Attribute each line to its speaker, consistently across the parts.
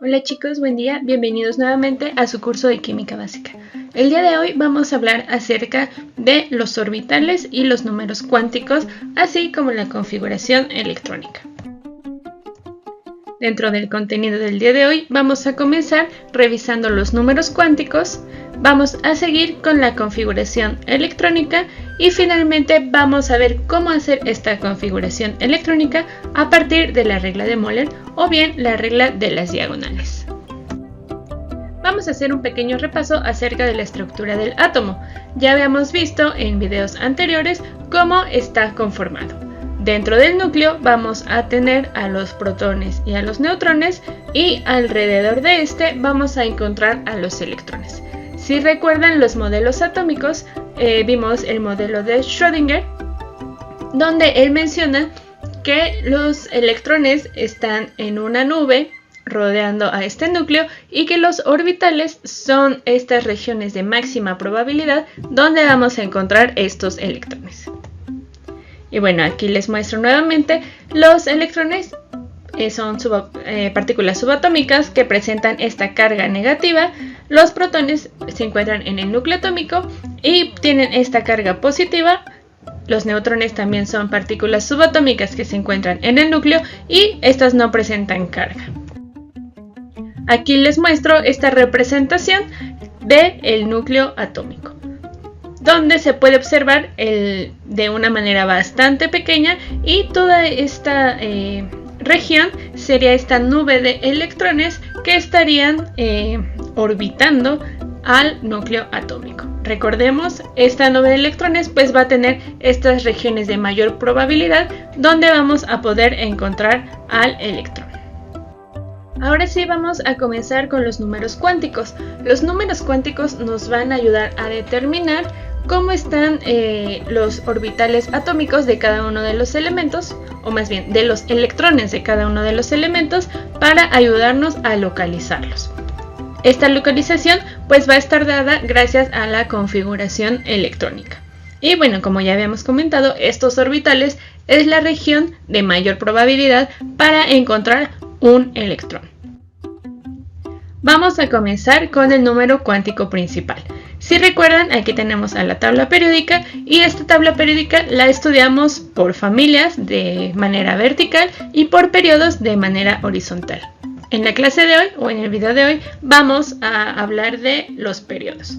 Speaker 1: Hola chicos, buen día, bienvenidos nuevamente a su curso de Química Básica. El día de hoy vamos a hablar acerca de los orbitales y los números cuánticos, así como la configuración electrónica. Dentro del contenido del día de hoy vamos a comenzar revisando los números cuánticos, vamos a seguir con la configuración electrónica y finalmente vamos a ver cómo hacer esta configuración electrónica a partir de la regla de Moller o bien la regla de las diagonales. Vamos a hacer un pequeño repaso acerca de la estructura del átomo. Ya habíamos visto en videos anteriores cómo está conformado. Dentro del núcleo vamos a tener a los protones y a los neutrones y alrededor de este vamos a encontrar a los electrones. Si recuerdan los modelos atómicos, vimos el modelo de Schrödinger, donde él menciona que los electrones están en una nube rodeando a este núcleo y que los orbitales son estas regiones de máxima probabilidad donde vamos a encontrar estos electrones. Y bueno, aquí les muestro nuevamente los electrones. Son partículas subatómicas que presentan esta carga negativa. Los protones se encuentran en el núcleo atómico y tienen esta carga positiva. Los neutrones también son partículas subatómicas que se encuentran en el núcleo y estas no presentan carga. Aquí les muestro esta representación del núcleo atómico, donde se puede observar de una manera bastante pequeña y toda esta región sería esta nube de electrones que estarían orbitando al núcleo atómico. Recordemos, esta nube de electrones pues va a tener estas regiones de mayor probabilidad donde vamos a poder encontrar al electrón. Ahora sí vamos a comenzar con los números cuánticos. Los números cuánticos nos van a ayudar a determinar cómo están los orbitales atómicos de cada uno de los elementos, o más bien de los electrones de cada uno de los elementos, para ayudarnos a localizarlos. Esta localización pues va a estar dada gracias a la configuración electrónica. Y bueno, como ya habíamos comentado, estos orbitales es la región de mayor probabilidad para encontrar un electrón. Vamos a comenzar con el número cuántico principal. Si recuerdan, aquí tenemos a la tabla periódica y esta tabla periódica la estudiamos por familias de manera vertical y por periodos de manera horizontal. En la clase de hoy o en el video de hoy vamos a hablar de los periodos.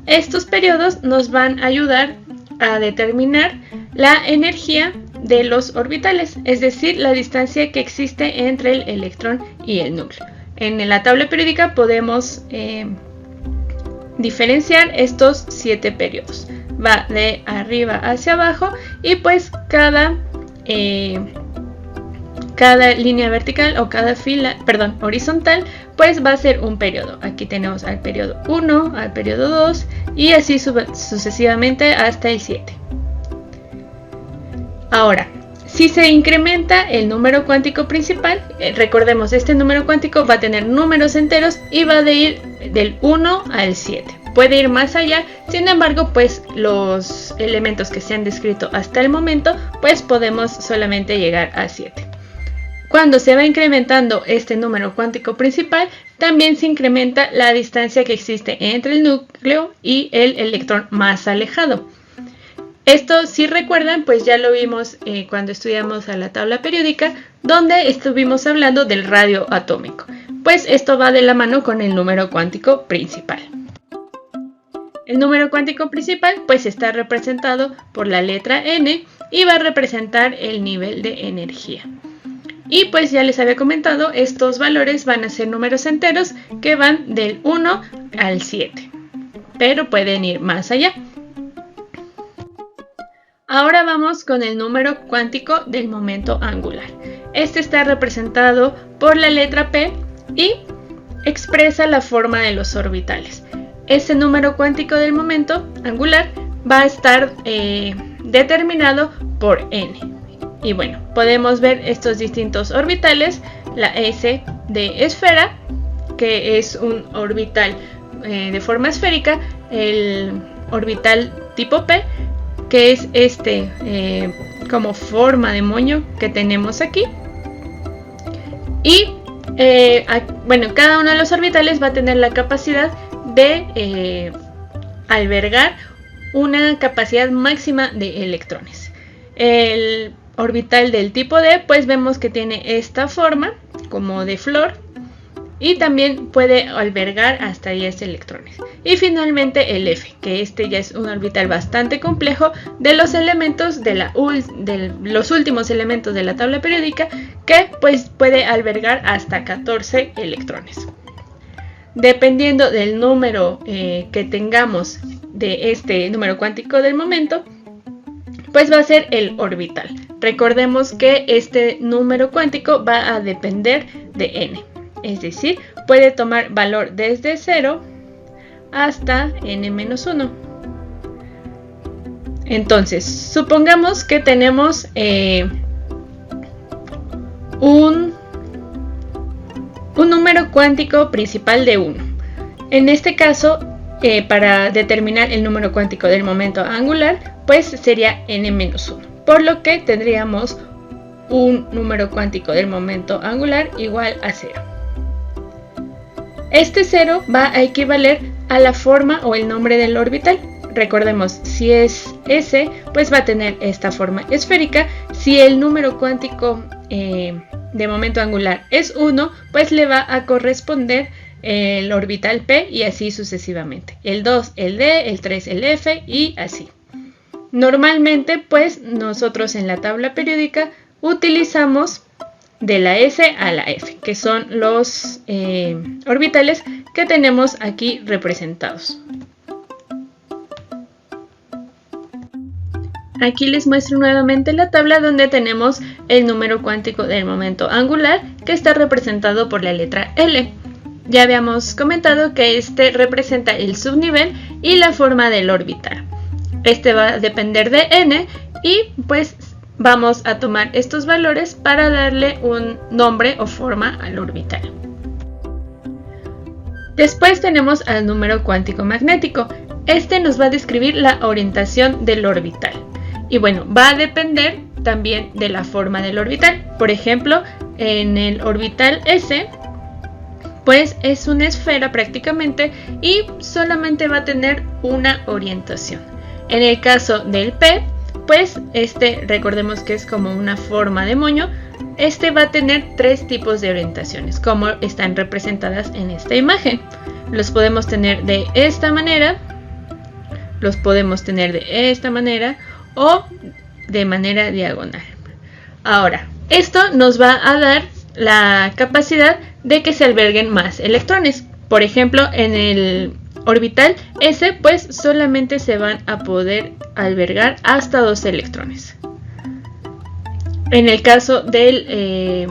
Speaker 1: Estos periodos nos van a ayudar a determinar la energía de los orbitales, es decir, la distancia que existe entre el electrón y el núcleo. En la tabla periódica podemos diferenciar estos 7 periodos. Va de arriba hacia abajo y pues cada línea vertical o cada fila, horizontal, pues va a ser un periodo. Aquí tenemos al periodo 1, al periodo 2 y así sucesivamente hasta el 7. Ahora, si se incrementa el número cuántico principal, recordemos, este número cuántico va a tener números enteros y va a ir del 1 al 7. Puede ir más allá, sin embargo, pues los elementos que se han descrito hasta el momento, pues podemos solamente llegar a 7. Cuando se va incrementando este número cuántico principal, también se incrementa la distancia que existe entre el núcleo y el electrón más alejado. Esto, si recuerdan, pues ya lo vimos cuando estudiamos a la tabla periódica, donde estuvimos hablando del radio atómico. Pues esto va de la mano con el número cuántico principal. El número cuántico principal pues está representado por la letra N y va a representar el nivel de energía. Y pues ya les había comentado, estos valores van a ser números enteros que van del 1 al 7, pero pueden ir más allá. Ahora vamos con el número cuántico del momento angular. Este está representado por la letra P y expresa la forma de los orbitales. Este número cuántico del momento angular va a estar determinado por n. Y bueno, podemos ver estos distintos orbitales, la S de esfera, que es un orbital de forma esférica, el orbital tipo P, que es como forma de moño que tenemos aquí, y bueno, cada uno de los orbitales va a tener la capacidad de albergar una capacidad máxima de electrones. El orbital del tipo D, pues vemos que tiene esta forma como de flor y también puede albergar hasta 10 electrones. Y finalmente el F, que este ya es un orbital bastante complejo de los elementos de los últimos elementos de la tabla periódica, que pues puede albergar hasta 14 electrones. Dependiendo del número que tengamos de este número cuántico del momento, pues va a ser el orbital. Recordemos que este número cuántico va a depender de n, es decir, puede tomar valor desde 0 hasta n-1. Entonces, supongamos que tenemos un número cuántico principal de 1. En este caso, para determinar el número cuántico del momento angular, pues sería n-1, por lo que tendríamos un número cuántico del momento angular igual a 0. Este 0 va a equivaler a la forma o el nombre del orbital. Recordemos, si es S, pues va a tener esta forma esférica. Si el número cuántico de momento angular es 1, pues le va a corresponder el orbital P y así sucesivamente. El 2, el D, el 3, el F y así. Normalmente, pues nosotros en la tabla periódica utilizamos de la S a la F, que son los orbitales que tenemos aquí representados. Aquí les muestro nuevamente la tabla donde tenemos el número cuántico del momento angular, que está representado por la letra L. Ya habíamos comentado que este representa el subnivel y la forma del orbital. Este va a depender de n y pues vamos a tomar estos valores para darle un nombre o forma al orbital. Después tenemos al número cuántico magnético. Este nos va a describir la orientación del orbital. Y bueno, va a depender también de la forma del orbital. Por ejemplo, en el orbital S, pues es una esfera prácticamente y solamente va a tener una orientación. En el caso del P, pues recordemos que es como una forma de moño. Este va a tener 3 tipos de orientaciones, como están representadas en esta imagen. Los podemos tener de esta manera, los podemos tener de esta manera o de manera diagonal. Ahora, esto nos va a dar la capacidad de que se alberguen más electrones. Por ejemplo, en el orbital S, pues solamente se van a poder albergar hasta 2 electrones. En el caso del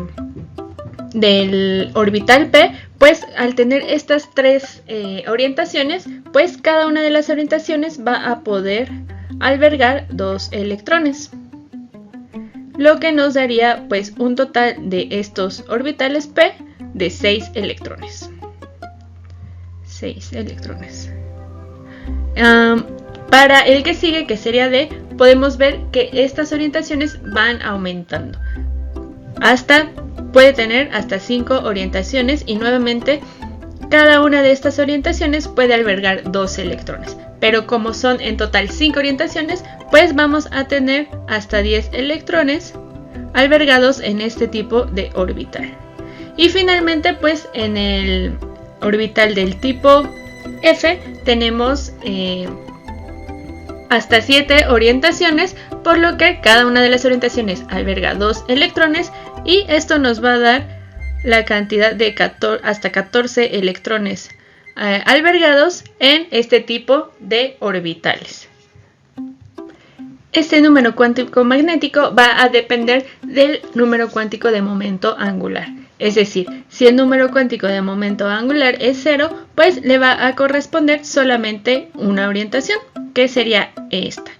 Speaker 1: orbital P, pues al tener estas 3 orientaciones, pues cada una de las orientaciones va a poder albergar 2 electrones, lo que nos daría pues un total de estos orbitales P de 6 electrones. 6 electrones. Para el que sigue, que sería D, podemos ver que estas orientaciones van aumentando. Puede tener hasta 5 orientaciones y nuevamente cada una de estas orientaciones puede albergar 2 electrones. Pero como son en total 5 orientaciones, pues vamos a tener hasta 10 electrones albergados en este tipo de orbital. Y finalmente, pues en el orbital del tipo F tenemos hasta 7 orientaciones, por lo que cada una de las orientaciones alberga 2 electrones y esto nos va a dar la cantidad de hasta 14 electrones albergados en este tipo de orbitales. Este número cuántico magnético va a depender del número cuántico de momento angular. Es decir, si el número cuántico de momento angular es 0, pues le va a corresponder solamente una orientación, que sería esta.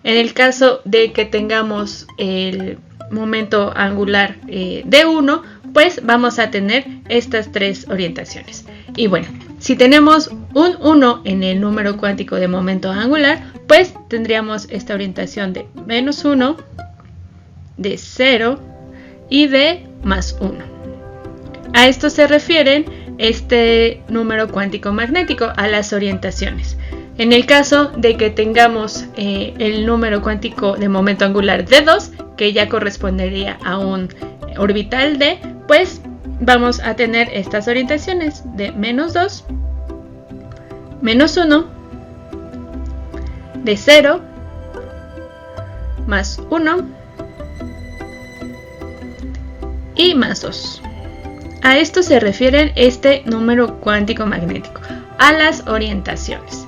Speaker 1: En el caso de que tengamos el momento angular de 1, pues vamos a tener estas 3 orientaciones. Y bueno, si tenemos un 1 en el número cuántico de momento angular, pues tendríamos esta orientación de -1, de 0 y de +1. A esto se refieren este número cuántico magnético, a las orientaciones. En el caso de que tengamos el número cuántico de momento angular de 2, que ya correspondería a un orbital d, pues vamos a tener estas orientaciones de menos 2, menos 1, de 0, más 1 y más 2. A esto se refiere este número cuántico magnético, a las orientaciones.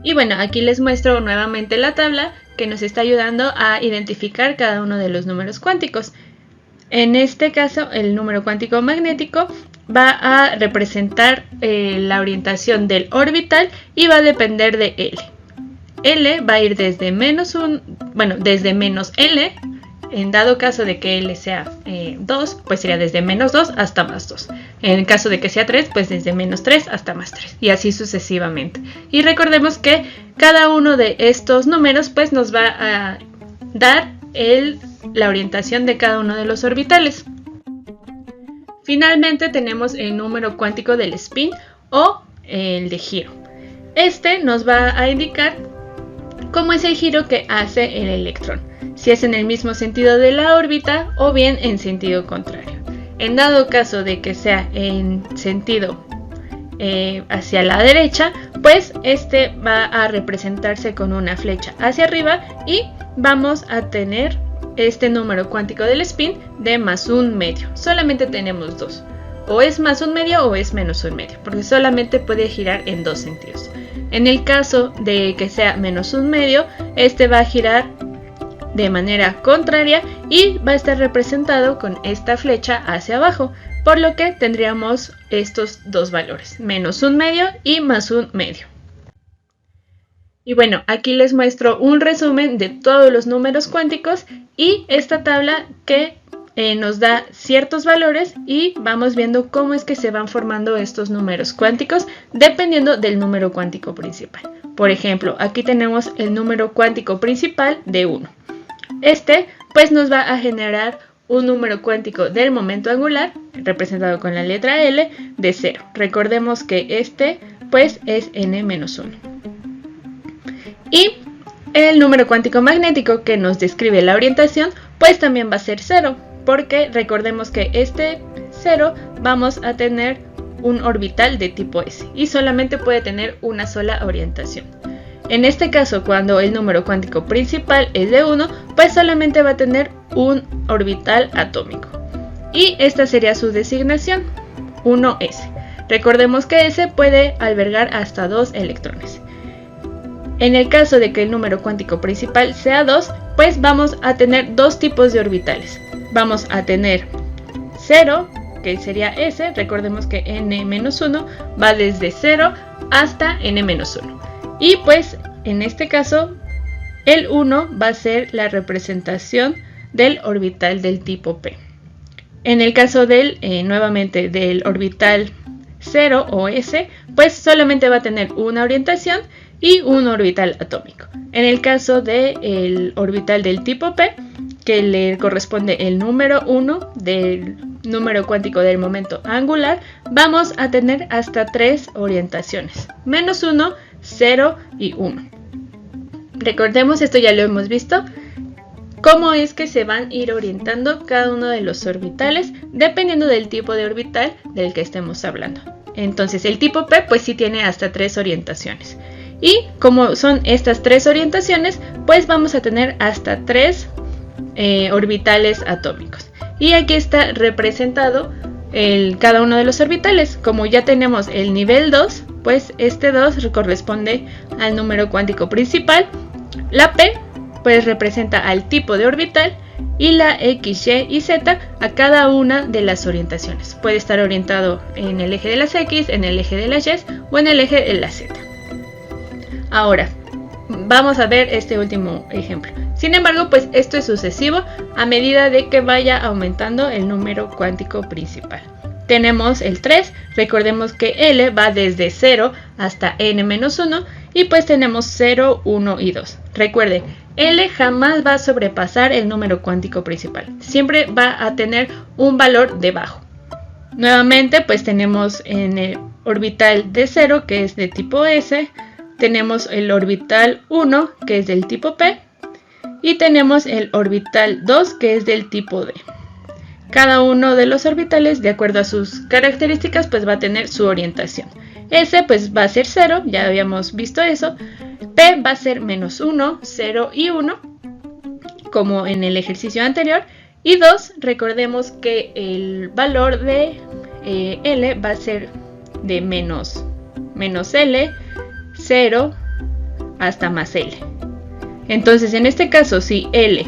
Speaker 1: Y bueno, aquí les muestro nuevamente la tabla que nos está ayudando a identificar cada uno de los números cuánticos. En este caso, el número cuántico magnético va a representar la orientación del orbital y va a depender de L. L va a ir desde desde menos L. En dado caso de que L sea 2, pues sería desde menos 2 hasta más 2. En el caso de que sea 3, pues desde menos 3 hasta más 3. Y así sucesivamente. Y recordemos que cada uno de estos números pues nos va a dar la orientación de cada uno de los orbitales. Finalmente tenemos el número cuántico del spin o el de giro. Este nos va a indicar cómo es el giro que hace el electrón, si es en el mismo sentido de la órbita o bien en sentido contrario. En dado caso de que sea en sentido hacia la derecha, pues este va a representarse con una flecha hacia arriba y vamos a tener este número cuántico del spin de más 1/2. Solamente tenemos dos, o es más 1/2 o es menos 1/2, porque solamente puede girar en dos sentidos. En el caso de que sea menos 1/2, este va a girar de manera contraria y va a estar representado con esta flecha hacia abajo, por lo que tendríamos estos dos valores, menos 1/2 y más 1/2. Y bueno, aquí les muestro un resumen de todos los números cuánticos y esta tabla que nos da ciertos valores y vamos viendo cómo es que se van formando estos números cuánticos dependiendo del número cuántico principal. Por ejemplo, aquí tenemos el número cuántico principal de 1. Este pues nos va a generar un número cuántico del momento angular, representado con la letra L, de 0. Recordemos que este pues es n-1. Y el número cuántico magnético que nos describe la orientación pues también va a ser 0. Porque recordemos que este 0 vamos a tener un orbital de tipo S y solamente puede tener una sola orientación. En este caso, cuando el número cuántico principal es de 1, pues solamente va a tener un orbital atómico. Y esta sería su designación, 1s. Recordemos que S puede albergar hasta 2 electrones. En el caso de que el número cuántico principal sea 2, pues vamos a tener dos tipos de orbitales. Vamos a tener 0, que sería S, recordemos que n-1 va desde 0 hasta n-1. Y pues en este caso el 1 va a ser la representación del orbital del tipo P. En el caso nuevamente del orbital 0 o S, pues solamente va a tener una orientación y un orbital atómico. En el caso del orbital del tipo P, que le corresponde el número 1 del número cuántico del momento angular, vamos a tener hasta 3 orientaciones, menos 1, 0 y 1. Recordemos, esto ya lo hemos visto, cómo es que se van a ir orientando cada uno de los orbitales dependiendo del tipo de orbital del que estemos hablando. Entonces el tipo P pues sí tiene hasta 3 orientaciones. Y como son estas 3 orientaciones, pues vamos a tener hasta 3 orbitales atómicos. Y aquí está representado cada uno de los orbitales. Como ya tenemos el nivel 2, pues este 2 corresponde al número cuántico principal. La P pues representa al tipo de orbital y la X, Y y Z a cada una de las orientaciones. Puede estar orientado en el eje de las X, en el eje de las Y o en el eje de la Z. Ahora, vamos a ver este último ejemplo. Sin embargo, pues esto es sucesivo a medida de que vaya aumentando el número cuántico principal. Tenemos el 3, recordemos que L va desde 0 hasta n-1 y pues tenemos 0, 1 y 2. Recuerden, L jamás va a sobrepasar el número cuántico principal, siempre va a tener un valor debajo. Nuevamente pues tenemos en el orbital de 0 que es de tipo S, tenemos el orbital 1 que es del tipo P y tenemos el orbital 2 que es del tipo D. Cada uno de los orbitales, de acuerdo a sus características, pues va a tener su orientación. S pues va a ser 0, ya habíamos visto eso. P va a ser -1, 0 y 1, como en el ejercicio anterior. Y 2, recordemos que el valor de L va a ser de menos L, 0 hasta más L. Entonces, en este caso, si L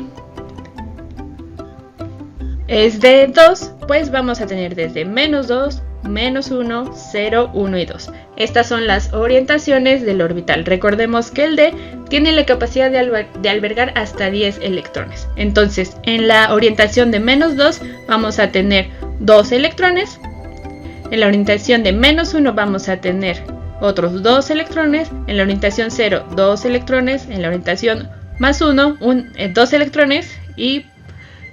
Speaker 1: es de 2, pues vamos a tener desde -2, -1, 0, 1 y 2. Estas son las orientaciones del orbital. Recordemos que el D tiene la capacidad de albergar hasta 10 electrones. Entonces, en la orientación de -2 vamos a tener 2 electrones. En la orientación de -1 vamos a tener otros 2 electrones. En la orientación 0, 2 electrones. En la orientación +1, 2 electrones. Y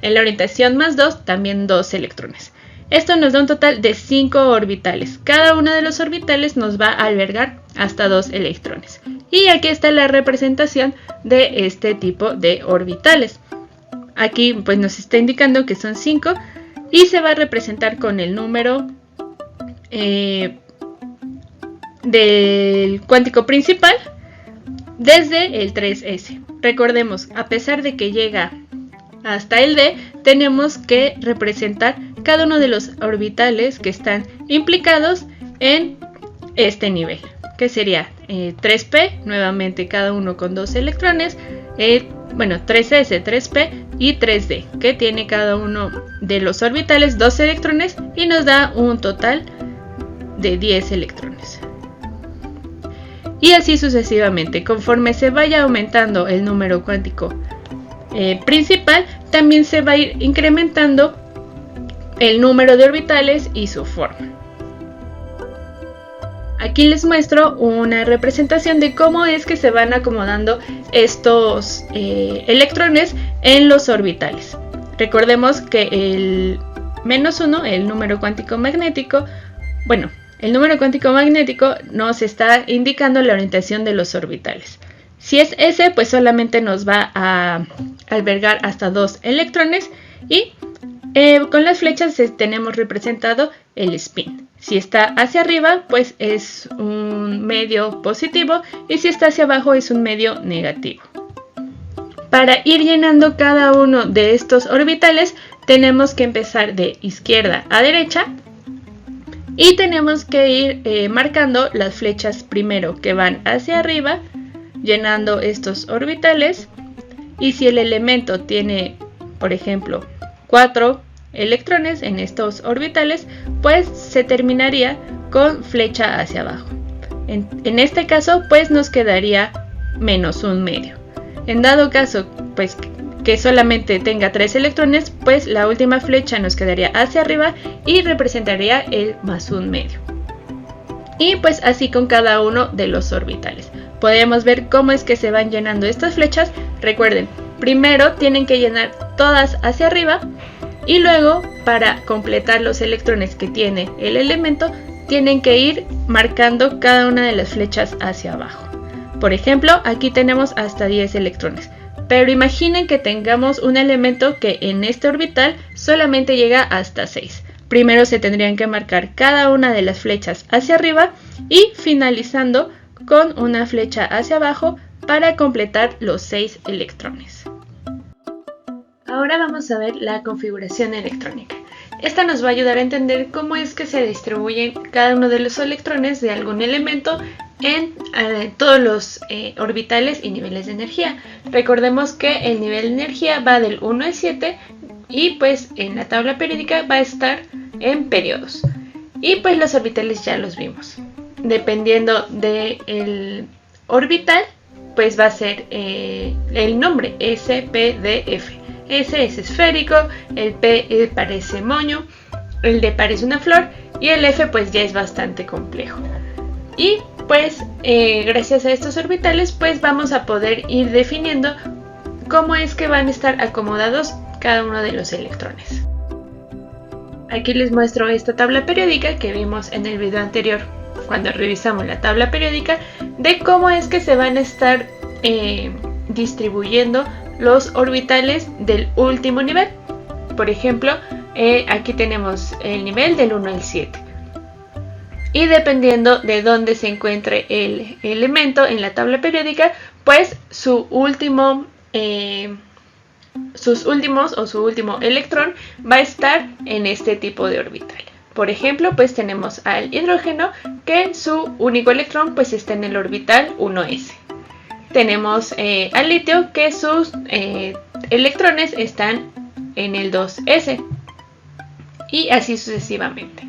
Speaker 1: en la orientación +2, también 2 electrones. Esto nos da un total de 5 orbitales. Cada uno de los orbitales nos va a albergar hasta 2 electrones. Y aquí está la representación de este tipo de orbitales. Aquí pues nos está indicando que son 5 y se va a representar con el número del cuántico principal desde el 3s. Recordemos, a pesar de que llega hasta el D, tenemos que representar cada uno de los orbitales que están implicados en este nivel, que sería 3p, nuevamente cada uno con 2 electrones, 3s, 3p y 3d, que tiene cada uno de los orbitales 2 electrones y nos da un total de 10 electrones. Y así sucesivamente, conforme se vaya aumentando el número cuántico principal, también se va a ir incrementando el número de orbitales y su forma. Aquí les muestro una representación de cómo es que se van acomodando estos electrones en los orbitales. Recordemos que el -1, el número cuántico magnético, el número cuántico magnético nos está indicando la orientación de los orbitales. Si es S, pues solamente nos va a albergar hasta 2 electrones y con las flechas tenemos representado el spin. Si está hacia arriba, pues es un medio positivo y si está hacia abajo es un medio negativo. Para ir llenando cada uno de estos orbitales, tenemos que empezar de izquierda a derecha y tenemos que ir marcando las flechas primero que van hacia arriba, llenando estos orbitales, y si el elemento tiene, por ejemplo, 4 electrones en estos orbitales, pues se terminaría con flecha hacia abajo. En este caso, pues nos quedaría -1/2. En dado caso, pues que solamente tenga 3 electrones, pues la última flecha nos quedaría hacia arriba y representaría el +1/2. Y pues así con cada uno de los orbitales. Podemos ver cómo es que se van llenando estas flechas. Recuerden, primero tienen que llenar todas hacia arriba y luego, para completar los electrones que tiene el elemento, tienen que ir marcando cada una de las flechas hacia abajo. Por ejemplo, aquí tenemos hasta 10 electrones. Pero imaginen que tengamos un elemento que en este orbital solamente llega hasta 6. Primero se tendrían que marcar cada una de las flechas hacia arriba y finalizando con una flecha hacia abajo para completar los 6 electrones. Ahora vamos a ver la configuración electrónica. Esta nos va a ayudar a entender cómo es que se distribuyen cada uno de los electrones de algún elemento en todos los orbitales y niveles de energía. Recordemos que el nivel de energía va del 1 al 7 y pues en la tabla periódica va a estar en periodos. Y pues los orbitales ya los vimos. Dependiendo del orbital, pues va a ser el nombre S, P, D, F. S es esférico, el P parece moño, el D parece una flor y el F pues ya es bastante complejo. Y pues gracias a estos orbitales pues vamos a poder ir definiendo cómo es que van a estar acomodados cada uno de los electrones. Aquí les muestro esta tabla periódica que vimos en el video anterior cuando revisamos la tabla periódica, de cómo es que se van a estar distribuyendo los orbitales del último nivel. Por ejemplo, aquí tenemos el nivel del 1 al 7. Y dependiendo de dónde se encuentre el elemento en la tabla periódica, pues sus últimos o su último electrón va a estar en este tipo de orbital. Por ejemplo, pues tenemos al hidrógeno, que su único electrón pues está en el orbital 1s. Tenemos al litio, que sus electrones están en el 2s. Y así sucesivamente.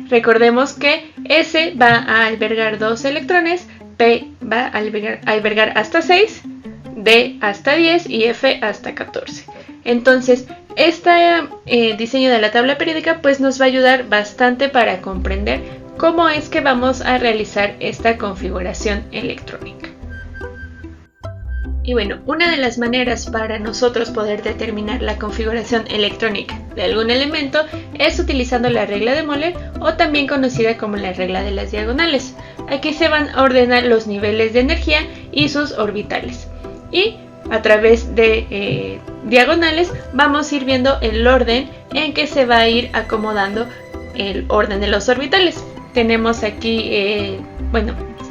Speaker 1: Recordemos que S va a albergar 2 electrones, P va a albergar hasta 6, D hasta 10 y F hasta 14. Entonces, este diseño de la tabla periódica pues nos va a ayudar bastante para comprender cómo es que vamos a realizar esta configuración electrónica. Y bueno, una de las maneras para nosotros poder determinar la configuración electrónica de algún elemento es utilizando la regla de Moller, o también conocida como la regla de las diagonales. Aquí se van a ordenar los niveles de energía y sus orbitales. Y a través de diagonales vamos a ir viendo el orden en que se va a ir acomodando el orden de los orbitales. Tenemos aquí,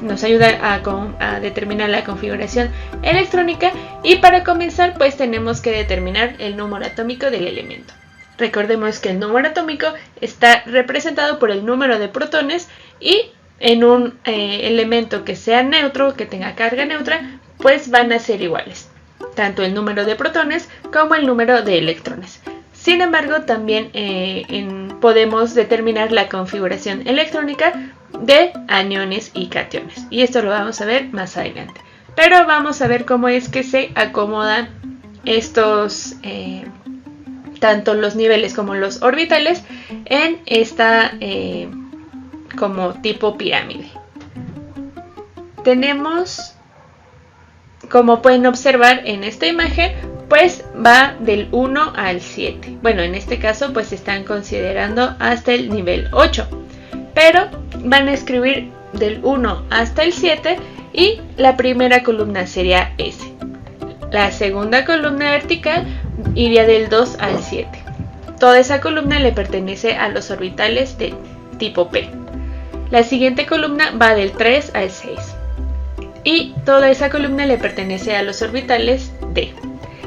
Speaker 1: nos ayuda a determinar la configuración electrónica, y para comenzar pues tenemos que determinar el número atómico del elemento. Recordemos que el número atómico está representado por el número de protones, y en un elemento que sea neutro, que tenga carga neutra, pues van a ser iguales, tanto el número de protones como el número de electrones. Sin embargo, también podemos determinar la configuración electrónica de aniones y cationes, y esto lo vamos a ver más adelante. Pero vamos a ver cómo es que se acomodan estos, tanto los niveles como los orbitales, en esta como tipo pirámide. Tenemos, como pueden observar en esta imagen, pues va del 1 al 7. Bueno, en este caso pues están considerando hasta el nivel 8. Pero van a escribir del 1 hasta el 7, y la primera columna sería S. La segunda columna vertical iría del 2 al 7. Toda esa columna le pertenece a los orbitales de tipo P. La siguiente columna va del 3 al 6. Y toda esa columna le pertenece a los orbitales D.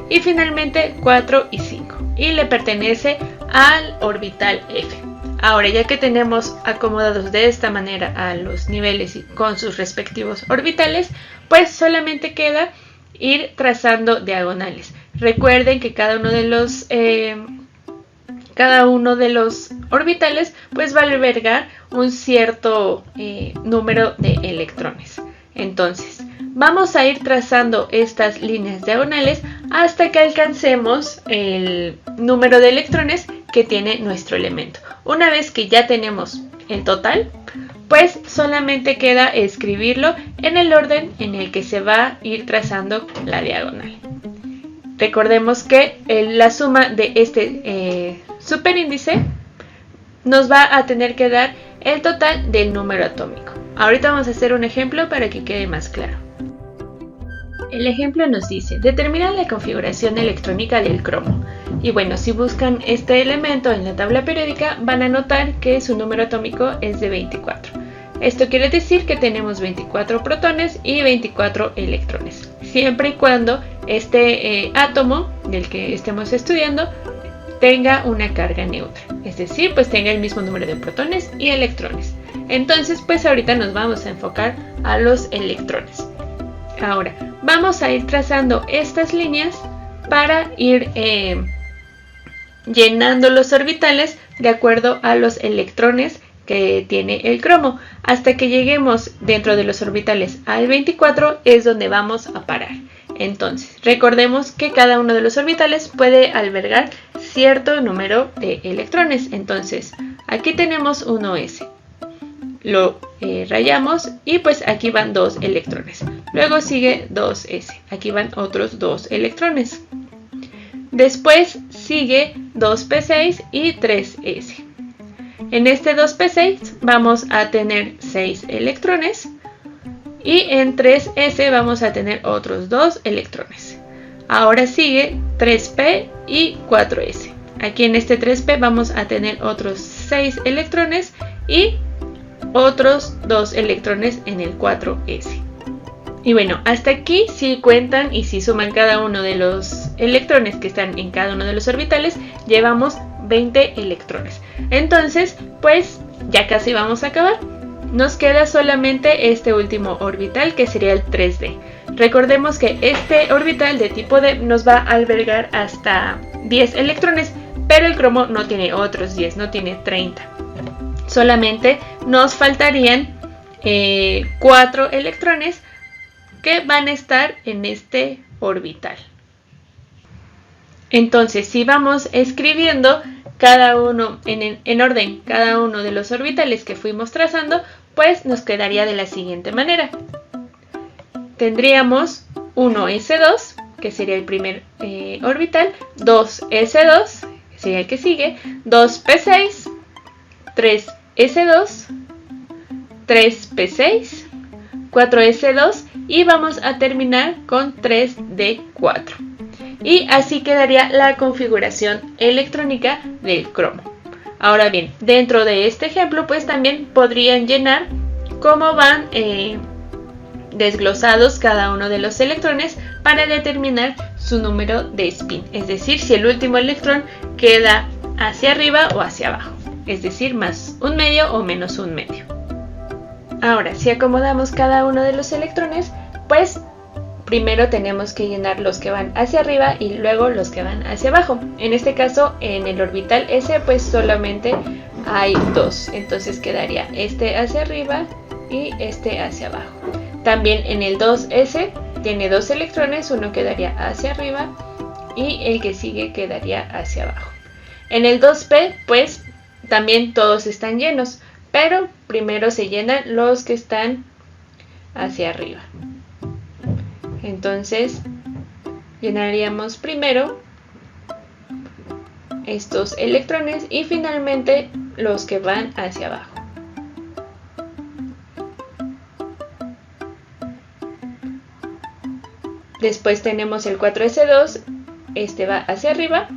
Speaker 1: Y finalmente 4 y 5. Y le pertenece al orbital F. Ahora, ya que tenemos acomodados de esta manera a los niveles y con sus respectivos orbitales, pues solamente queda ir trazando diagonales. Recuerden que cada uno de los orbitales pues va a albergar un cierto número de electrones. Entonces, vamos a ir trazando estas líneas diagonales hasta que alcancemos el número de electrones que tiene nuestro elemento. Una vez que ya tenemos el total, pues solamente queda escribirlo en el orden en el que se va a ir trazando la diagonal. Recordemos que la suma de este superíndice nos va a tener que dar el total del número atómico. Ahorita vamos a hacer un ejemplo para que quede más claro. El ejemplo nos dice: determina la configuración electrónica del cromo. Y bueno, si buscan este elemento en la tabla periódica, van a notar que su número atómico es de 24. Esto quiere decir que tenemos 24 protones y 24 electrones, siempre y cuando este átomo del que estemos estudiando tenga una carga neutra, es decir, pues tenga el mismo número de protones y electrones. Entonces, pues ahorita nos vamos a enfocar a los electrones. Ahora, vamos a ir trazando estas líneas para ir llenando los orbitales de acuerdo a los electrones que tiene el cromo. Hasta que lleguemos dentro de los orbitales al 24 es donde vamos a parar. Entonces, recordemos que cada uno de los orbitales puede albergar cierto número de electrones. Entonces, aquí tenemos 1s. Lo rayamos y pues aquí van 2 electrones. Luego sigue 2s. Aquí van otros 2 electrones. Después sigue 2p6 y 3s. En este 2p6 vamos a tener 6 electrones y en 3s vamos a tener otros 2 electrones. Ahora sigue 3p y 4s. Aquí en este 3p vamos a tener otros 6 electrones y otros 2 electrones en el 4s. Y bueno, hasta aquí si cuentan y si suman cada uno de los electrones que están en cada uno de los orbitales, llevamos 20 electrones. Entonces, pues ya casi vamos a acabar. Nos queda solamente este último orbital, que sería el 3d. Recordemos que este orbital de tipo D nos va a albergar hasta 10 electrones, pero el cromo no tiene otros 10, no tiene 30. Solamente nos faltarían 4 electrones que van a estar en este orbital. Entonces, si vamos escribiendo cada uno en orden, cada uno de los orbitales que fuimos trazando, pues nos quedaría de la siguiente manera. Tendríamos 1s2, que sería el primer orbital, 2s2, que sería el que sigue, 2p6, 3s2, 3p6, 4s2 y vamos a terminar con 3d4. Y así quedaría la configuración electrónica del cromo. Ahora bien, dentro de este ejemplo pues también podrían llenar cómo van desglosados cada uno de los electrones para determinar su número de spin, es decir, si el último electrón queda hacia arriba o hacia abajo, es decir, más un medio o menos un medio. Ahora, si acomodamos cada uno de los electrones, pues primero tenemos que llenar los que van hacia arriba y luego los que van hacia abajo. En este caso, en el orbital S, pues solamente hay 2, entonces quedaría este hacia arriba y este hacia abajo. También en el 2s tiene 2 electrones, uno quedaría hacia arriba y el que sigue quedaría hacia abajo. En el 2p, pues también todos están llenos, pero primero se llenan los que están hacia arriba. Entonces llenaríamos primero estos electrones y finalmente los que van hacia abajo. Después tenemos el 4s2, este va hacia arriba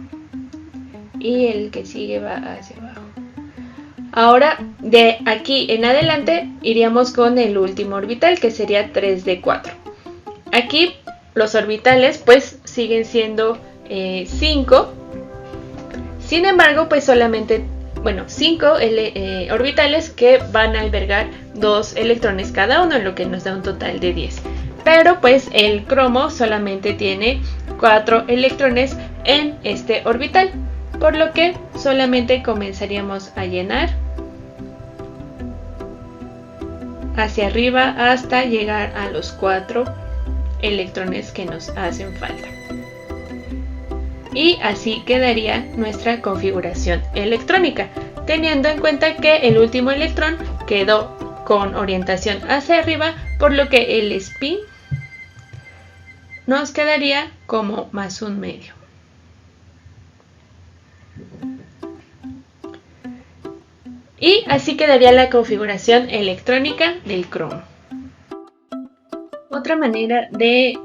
Speaker 1: y el que sigue va hacia abajo. Ahora, de aquí en adelante, iríamos con el último orbital, que sería 3d4. Aquí los orbitales pues siguen siendo 5. Sin embargo, pues solamente, 5 orbitales que van a albergar 2 electrones cada uno, lo que nos da un total de 10. Pero pues el cromo solamente tiene 4 electrones en este orbital, por lo que solamente comenzaríamos a llenar hacia arriba hasta llegar a los 4 electrones que nos hacen falta. Y así quedaría nuestra configuración electrónica, teniendo en cuenta que el último electrón quedó con orientación hacia arriba, por lo que el spin nos quedaría como más un medio. Y así quedaría la configuración electrónica del cromo. Otra manera de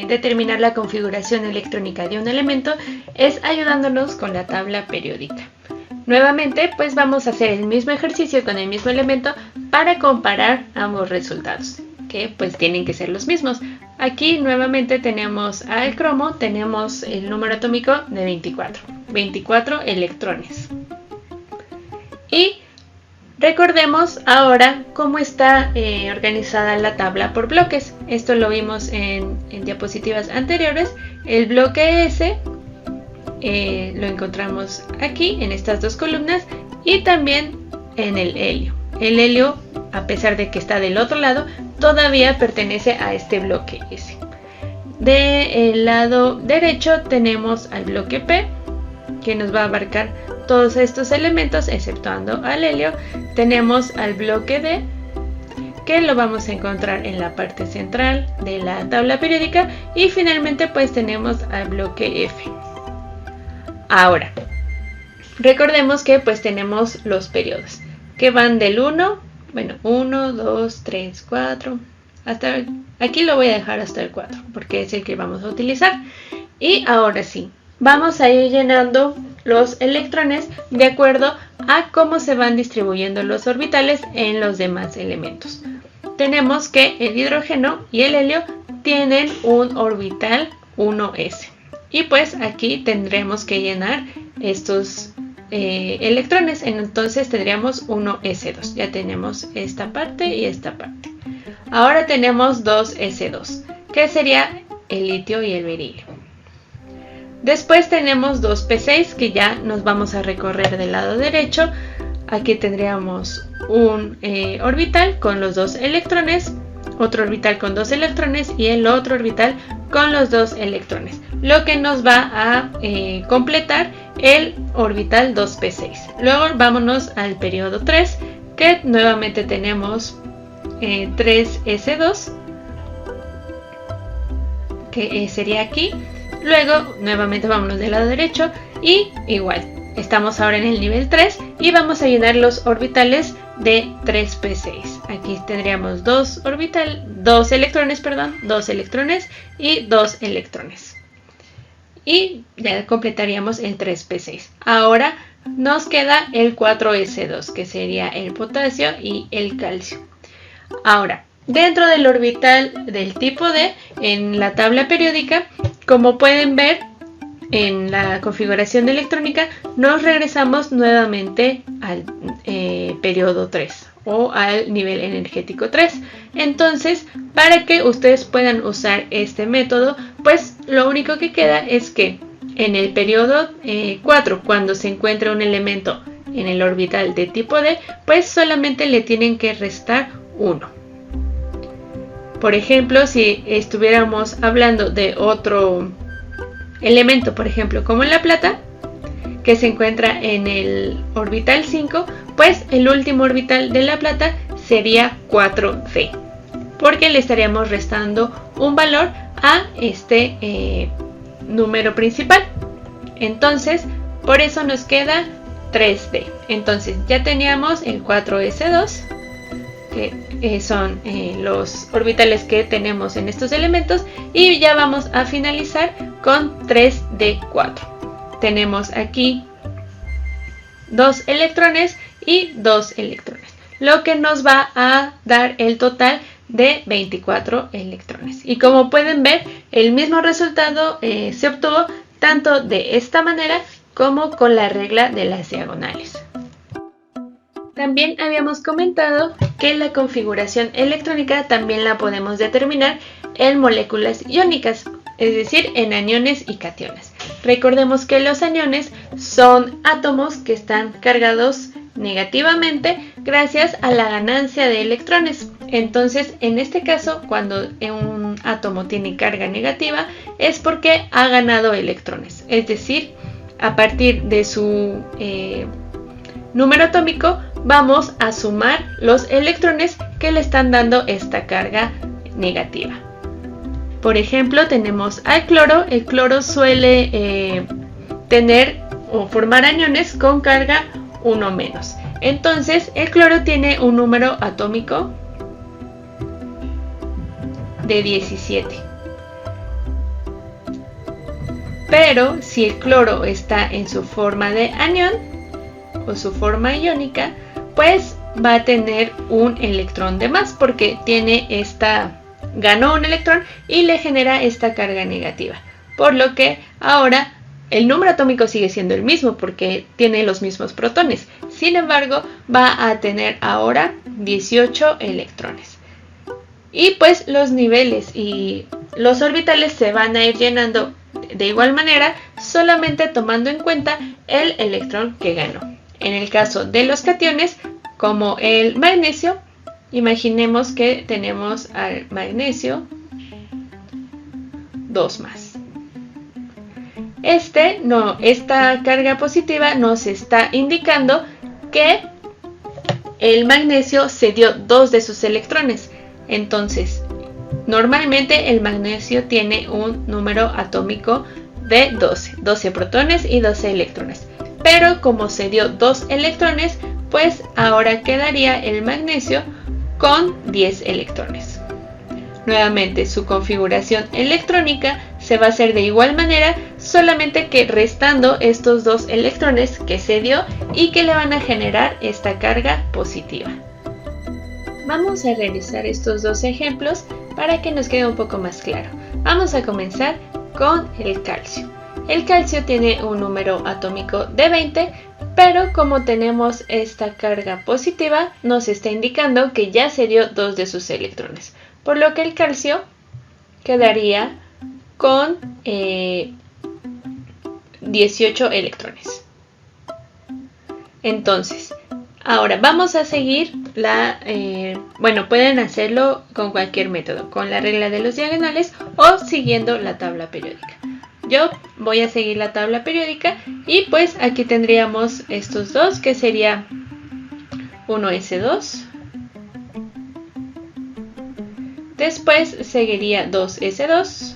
Speaker 1: determinar la configuración electrónica de un elemento es ayudándonos con la tabla periódica. Nuevamente, pues vamos a hacer el mismo ejercicio con el mismo elemento para comparar ambos resultados, que pues tienen que ser los mismos. Aquí nuevamente tenemos al cromo, tenemos el número atómico de 24 electrones. Y recordemos ahora cómo está organizada la tabla por bloques. Esto lo vimos en diapositivas anteriores. El bloque S lo encontramos aquí en estas dos columnas y también en el helio. El helio, a pesar de que está del otro lado, todavía pertenece a este bloque S. Del lado derecho tenemos al bloque P, que nos va a abarcar todos estos elementos exceptuando al helio. Tenemos al bloque D, que lo vamos a encontrar en la parte central de la tabla periódica, y finalmente pues tenemos al bloque F. Ahora, recordemos que pues tenemos los periodos que van del 1, bueno, 1, 2, 3, 4, hasta aquí lo voy a dejar hasta el 4 porque es el que vamos a utilizar. Y ahora sí, vamos a ir llenando los electrones de acuerdo a cómo se van distribuyendo los orbitales en los demás elementos. Tenemos que el hidrógeno y el helio tienen un orbital 1s. Y pues aquí tendremos que llenar estos electrones. Entonces tendríamos 1s2. Ya tenemos esta parte y esta parte. Ahora tenemos 2s2, que sería el litio y el berilio. Después tenemos 2p6, que ya nos vamos a recorrer del lado derecho. Aquí tendríamos un orbital con los 2 electrones, otro orbital con 2 electrones y el otro orbital con los 2 electrones, lo que nos va a completar el orbital 2p6. Luego vámonos al periodo 3, que nuevamente tenemos 3s2, que sería aquí. Luego nuevamente vámonos del lado derecho y igual, estamos ahora en el nivel 3 y vamos a llenar los orbitales de 3p6. Aquí tendríamos 2 electrones y 2 electrones. Y ya completaríamos el 3p6. Ahora nos queda el 4s2, que sería el potasio y el calcio. Ahora, dentro del orbital del tipo D, en la tabla periódica, como pueden ver en la configuración electrónica, nos regresamos nuevamente al periodo 3 o al nivel energético 3. Entonces, para que ustedes puedan usar este método, pues lo único que queda es que en el periodo 4, cuando se encuentra un elemento en el orbital de tipo D, pues solamente le tienen que restar 1. Por ejemplo, si estuviéramos hablando de otro elemento, por ejemplo, como la plata, que se encuentra en el orbital 5, pues el último orbital de la plata sería 4D, porque le estaríamos restando un valor a este número principal. Entonces, por eso nos queda 3D. Entonces, ya teníamos el 4s2, que son los orbitales que tenemos en estos elementos, y ya vamos a finalizar con 3d4. Tenemos aquí 2 electrones y 2 electrones, lo que nos va a dar el total de 24 electrones. Y como pueden ver, el mismo resultado se obtuvo tanto de esta manera como con la regla de las diagonales. También habíamos comentado que la configuración electrónica también la podemos determinar en moléculas iónicas, es decir, en aniones y cationes. Recordemos que los aniones son átomos que están cargados negativamente gracias a la ganancia de electrones. Entonces, en este caso, cuando un átomo tiene carga negativa, es porque ha ganado electrones. Es decir, a partir de su número atómico, vamos a sumar los electrones que le están dando esta carga negativa. Por ejemplo, tenemos al cloro. El cloro suele tener o formar aniones con carga 1-. Entonces, el cloro tiene un número atómico de 17. Pero si el cloro está en su forma de anión o su forma iónica, pues va a tener un electrón de más porque ganó un electrón y le genera esta carga negativa. Por lo que ahora el número atómico sigue siendo el mismo porque tiene los mismos protones. Sin embargo, va a tener ahora 18 electrones. Y pues los niveles y los orbitales se van a ir llenando de igual manera, solamente tomando en cuenta el electrón que ganó. En el caso de los cationes, como el magnesio, imaginemos que tenemos al magnesio 2 más. Esta carga positiva nos está indicando que el magnesio cedió 2 de sus electrones. Entonces, normalmente el magnesio tiene un número atómico de 12 protones y 12 electrones. pero como se dio 2 electrones, pues ahora quedaría el magnesio con 10 electrones. Nuevamente su configuración electrónica se va a hacer de igual manera, solamente que restando estos 2 electrones que se dio y que le van a generar esta carga positiva. Vamos a realizar estos 2 ejemplos para que nos quede un poco más claro. Vamos a comenzar con el calcio. El calcio tiene un número atómico de 20, pero como tenemos esta carga positiva, nos está indicando que ya se dio 2 de sus electrones, por lo que el calcio quedaría con 18 electrones. Entonces, ahora vamos a seguir pueden hacerlo con cualquier método, con la regla de los diagonales o siguiendo la tabla periódica. Yo voy a seguir la tabla periódica y pues aquí tendríamos estos dos, que sería 1s2, después seguiría 2s2,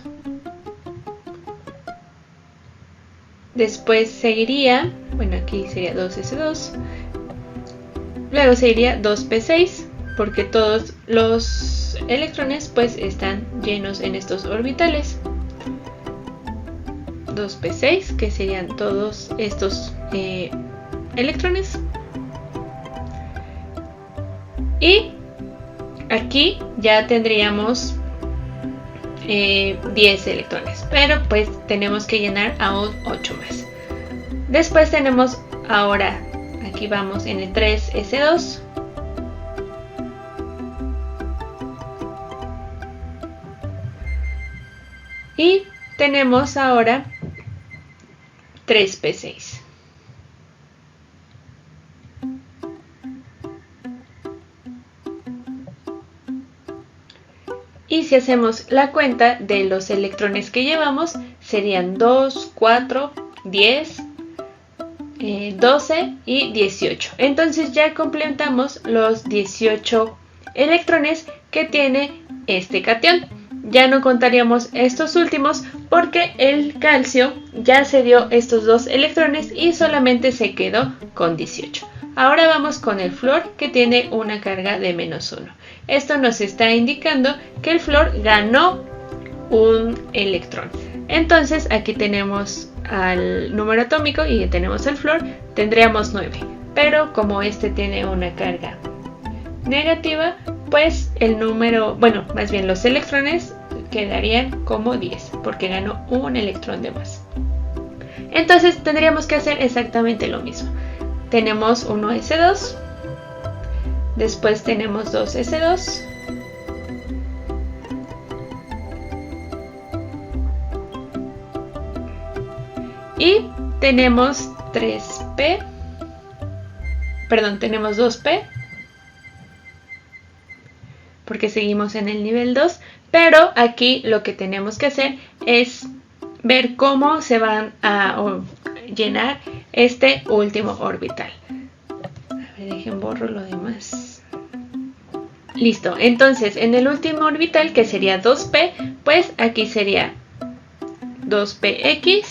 Speaker 1: después seguiría, aquí sería 2s2, luego seguiría 2p6, porque todos los electrones pues están llenos en estos orbitales. 2p6, que serían todos estos electrones. Y aquí ya tendríamos 10 electrones, pero pues tenemos que llenar aún 8 más. Después tenemos ahora, aquí vamos en el 3s2, y tenemos ahora 3p6. Y si hacemos la cuenta de los electrones que llevamos, serían 2, 4, 10, 12 y 18. Entonces ya completamos los 18 electrones que tiene este catión. Ya no contaríamos estos últimos porque el calcio ya se dio estos 2 electrones y solamente se quedó con 18. Ahora vamos con el flúor, que tiene una carga de -1. Esto nos está indicando que el flúor ganó un electrón. Entonces aquí tenemos al número atómico y tenemos el flúor, tendríamos 9. Pero como este tiene una carga negativa, pues el número, más bien los electrones quedarían como 10, porque ganó un electrón de más. Entonces tendríamos que hacer exactamente lo mismo. Tenemos 1s2, después tenemos 2s2, y tenemos 2p, porque seguimos en el nivel 2, pero aquí lo que tenemos que hacer es ver cómo se van a llenar este último orbital. A ver, dejen borro lo demás. Listo, entonces en el último orbital, que sería 2p, pues aquí sería 2px,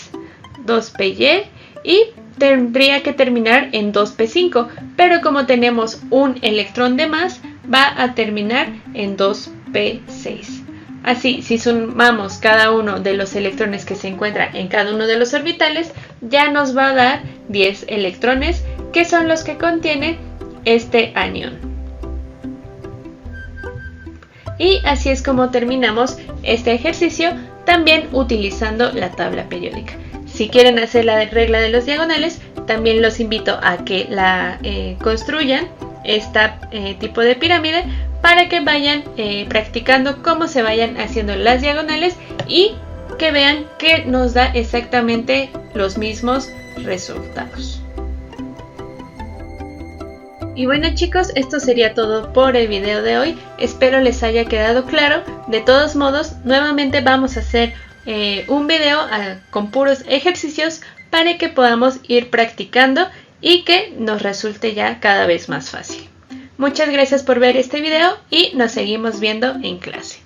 Speaker 1: 2py y tendría que terminar en 2p5, pero como tenemos un electrón de más, va a terminar en 2p6. Así, si sumamos cada uno de los electrones que se encuentran en cada uno de los orbitales, ya nos va a dar 10 electrones, que son los que contiene este anión. Y así es como terminamos este ejercicio, también utilizando la tabla periódica. Si quieren hacer la regla de los diagonales, también los invito a que la construyan, este tipo de pirámide, para que vayan practicando cómo se vayan haciendo las diagonales y que vean que nos da exactamente los mismos resultados. Y bueno chicos, esto sería todo por el video de hoy. Espero les haya quedado claro. De todos modos, nuevamente vamos a hacer un video con puros ejercicios para que podamos ir practicando y que nos resulte ya cada vez más fácil. Muchas gracias por ver este video y nos seguimos viendo en clase.